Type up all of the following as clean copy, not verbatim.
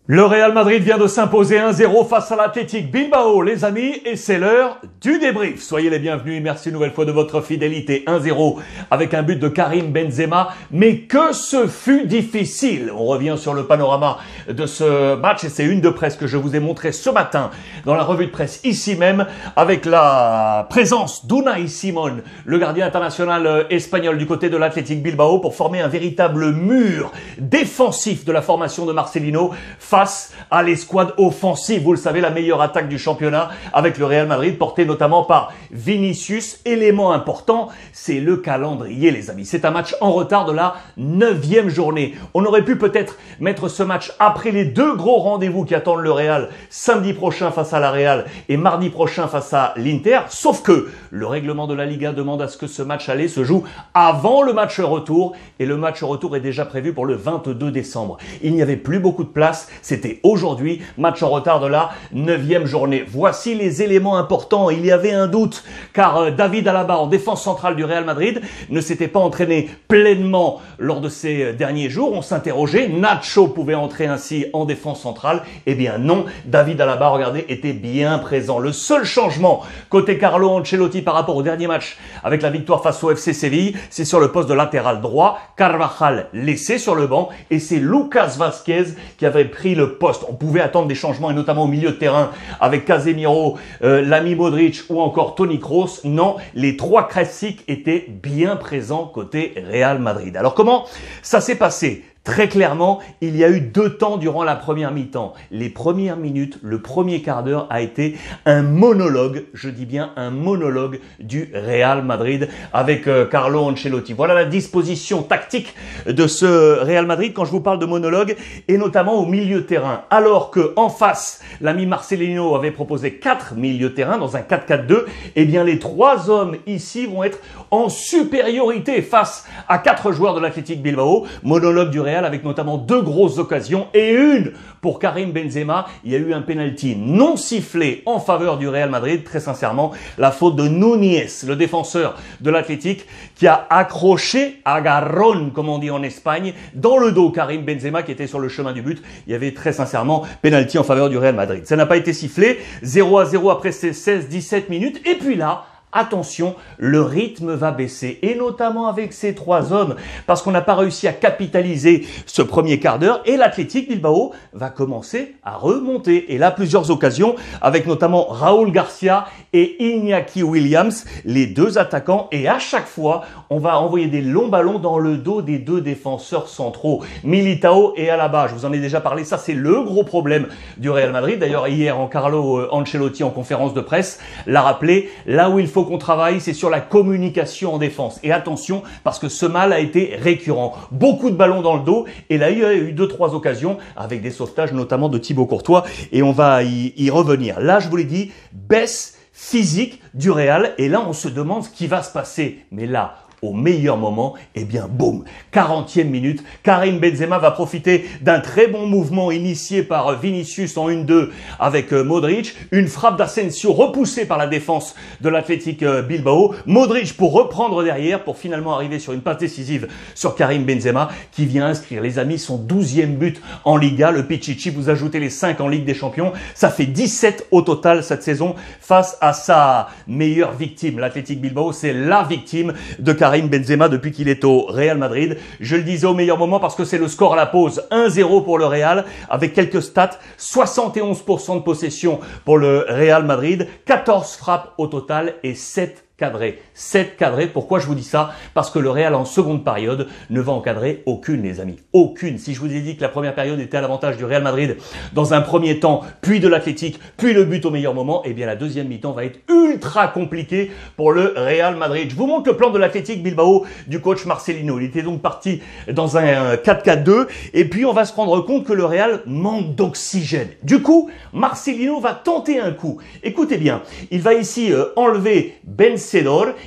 Le Real Madrid vient de s'imposer 1-0 face à l'Athletic Bilbao, les amis, et c'est l'heure du débrief. Soyez les bienvenus et merci une nouvelle fois de votre fidélité. 1-0 avec un but de Karim Benzema, mais que ce fut difficile. On revient sur le panorama de ce match et c'est une de presse que je vous ai montré ce matin dans la revue de presse ici même avec la présence d'Unai Simón, le gardien international espagnol du côté de l'Athletic Bilbao pour former un véritable mur défensif de la formation de Marcelino face à l'escouade offensive. Vous le savez, la meilleure attaque du championnat avec le Real Madrid, portée notamment par Vinicius. Élément important, c'est le calendrier, les amis. C'est un match en retard de la 9e journée. On aurait pu peut-être mettre ce match après les deux gros rendez-vous qui attendent le Real, samedi prochain face à la Real et mardi prochain face à l'Inter. Sauf que le règlement de la Liga demande à ce que ce match aller se joue avant le match retour. Et le match retour est déjà prévu pour le 22 décembre. Il n'y avait plus beaucoup de place. C'était aujourd'hui, match en retard de la 9e journée. Voici les éléments importants. Il y avait un doute car David Alaba, en défense centrale du Real Madrid, ne s'était pas entraîné pleinement lors de ces derniers jours. On s'interrogeait, Nacho pouvait entrer ainsi en défense centrale. Eh bien non, David Alaba, regardez, était bien présent. Le seul changement côté Carlo Ancelotti par rapport au dernier match avec la victoire face au FC Séville, c'est sur le poste de latéral droit. Carvajal laissé sur le banc et c'est Lucas Vázquez qui avait pris le poste. On pouvait attendre des changements et notamment au milieu de terrain avec Casemiro, l'ami Modric ou encore Toni Kroos. Non, les trois classiques étaient bien présents côté Real Madrid. Alors comment ça s'est passé ? Très clairement, il y a eu deux temps durant la première mi-temps. Les premières minutes, le premier quart d'heure a été un monologue, je dis bien un monologue du Real Madrid avec Carlo Ancelotti. Voilà la disposition tactique de ce Real Madrid quand je vous parle de monologue et notamment au milieu de terrain. Alors que en face, l'ami Marcelino avait proposé 4 milieux de terrain dans un 4-4-2, eh bien les trois hommes ici vont être en supériorité face à 4 joueurs de l'Athletic Bilbao. Monologue du Real avec notamment 2 grosses occasions et une pour Karim Benzema. Il y a eu un penalty non sifflé en faveur du Real Madrid. Très sincèrement, la faute de Núñez, le défenseur de l'Athletic, qui a accroché agarrón, comme on dit en Espagne, dans le dos Karim Benzema qui était sur le chemin du but. Il y avait très sincèrement penalty en faveur du Real Madrid. Ça n'a pas été sifflé. 0-0 après ces 16-17 minutes. Et puis là, attention, le rythme va baisser et notamment avec ces trois hommes parce qu'on n'a pas réussi à capitaliser ce premier quart d'heure et l'Athletic Bilbao va commencer à remonter. Et là, plusieurs occasions avec notamment Raúl García et Iñaki Williams, les deux attaquants. Et à chaque fois, on va envoyer des longs ballons dans le dos des deux défenseurs centraux, Militao et Alaba. Je vous en ai déjà parlé, ça c'est le gros problème du Real Madrid. D'ailleurs, hier, Carlo Ancelotti en conférence de presse l'a rappelé, là où il faut qu'on travaille, c'est sur la communication en défense. Et attention, parce que ce mal a été récurrent. Beaucoup de ballons dans le dos. Et là, il y a eu 2-3 occasions avec des sauvetages, notamment de Thibaut Courtois. Et on va y revenir. Là, je vous l'ai dit, baisse physique du Real. Et là, on se demande ce qui va se passer. Mais là, au meilleur moment, eh bien, boum, 40e minute, Karim Benzema va profiter d'un très bon mouvement initié par Vinicius en 1-2 avec Modric, une frappe d'Asensio repoussée par la défense de l'Athletic Bilbao, Modric pour reprendre derrière, pour finalement arriver sur une passe décisive sur Karim Benzema, qui vient inscrire, les amis, son 12e but en Liga, le Pichichi, vous ajoutez les 5 en Ligue des Champions, ça fait 17 au total cette saison face à sa meilleure victime, l'Athletic Bilbao, c'est la victime de Karim Benzema depuis qu'il est au Real Madrid. Je le disais au meilleur moment parce que c'est le score à la pause. 1-0 pour le Real avec quelques stats. 71% de possession pour le Real Madrid. 14 frappes au total et 7 cadrés. 7 cadrés. Pourquoi je vous dis ça? Parce que le Real en seconde période ne va encadrer aucune, les amis. Aucune. Si je vous ai dit que la première période était à l'avantage du Real Madrid dans un premier temps, puis de l'Athletic, puis le but au meilleur moment, eh bien la deuxième mi-temps va être ultra compliquée pour le Real Madrid. Je vous montre le plan de l'Athletic Bilbao du coach Marcelino. Il était donc parti dans un 4-4-2 et puis on va se rendre compte que le Real manque d'oxygène. Du coup, Marcelino va tenter un coup. Écoutez bien, il va ici enlever Benzedor,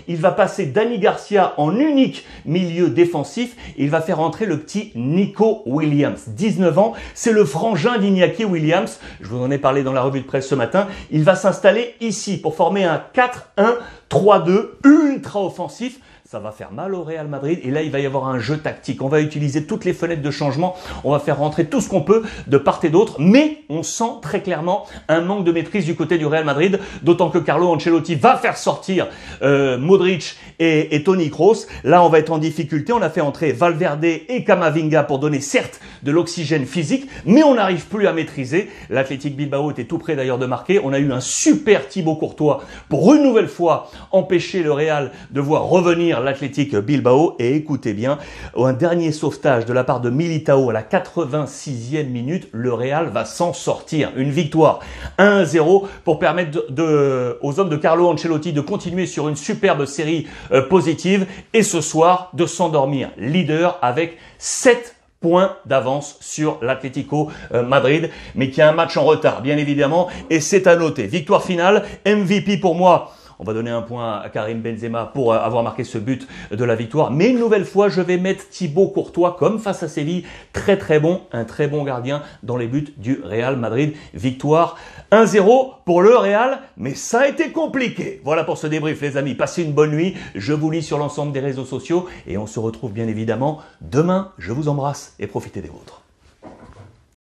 il va passer Dani Garcia en unique milieu défensif et il va faire entrer le petit Nico Williams, 19 ans, c'est le frangin d'Iñaki Williams, je vous en ai parlé dans la revue de presse ce matin, il va s'installer ici pour former un 4-1-3-2 ultra offensif. ça va faire mal au Real Madrid. Et là, il va y avoir un jeu tactique. On va utiliser toutes les fenêtres de changement. On va faire rentrer tout ce qu'on peut de part et d'autre. Mais on sent très clairement un manque de maîtrise du côté du Real Madrid. D'autant que Carlo Ancelotti va faire sortir Modric et Toni Kroos. Là, on va être en difficulté. On a fait entrer Valverde et Camavinga pour donner certes de l'oxygène physique, mais on n'arrive plus à maîtriser. L'Athletic Bilbao était tout près d'ailleurs de marquer. On a eu un super Thibaut Courtois pour une nouvelle fois empêcher le Real de voir revenir l'Athletic Bilbao. Et écoutez bien, un dernier sauvetage de la part de Militao à la 86e minute, le Real va s'en sortir. Une victoire 1-0 pour permettre aux hommes de Carlo Ancelotti de continuer sur une superbe série positive et ce soir de s'endormir leader avec 7 points d'avance sur l'Atlético Madrid, mais qui a un match en retard, bien évidemment, et c'est à noter. Victoire finale, MVP pour moi. On va donner un point à Karim Benzema pour avoir marqué ce but de la victoire. Mais une nouvelle fois, je vais mettre Thibaut Courtois comme face à Séville. Très très bon, un très bon gardien dans les buts du Real Madrid. Victoire 1-0 pour le Real, mais ça a été compliqué. Voilà pour ce débrief les amis. Passez une bonne nuit. Je vous lis sur l'ensemble des réseaux sociaux et on se retrouve bien évidemment demain. Je vous embrasse et profitez des vôtres.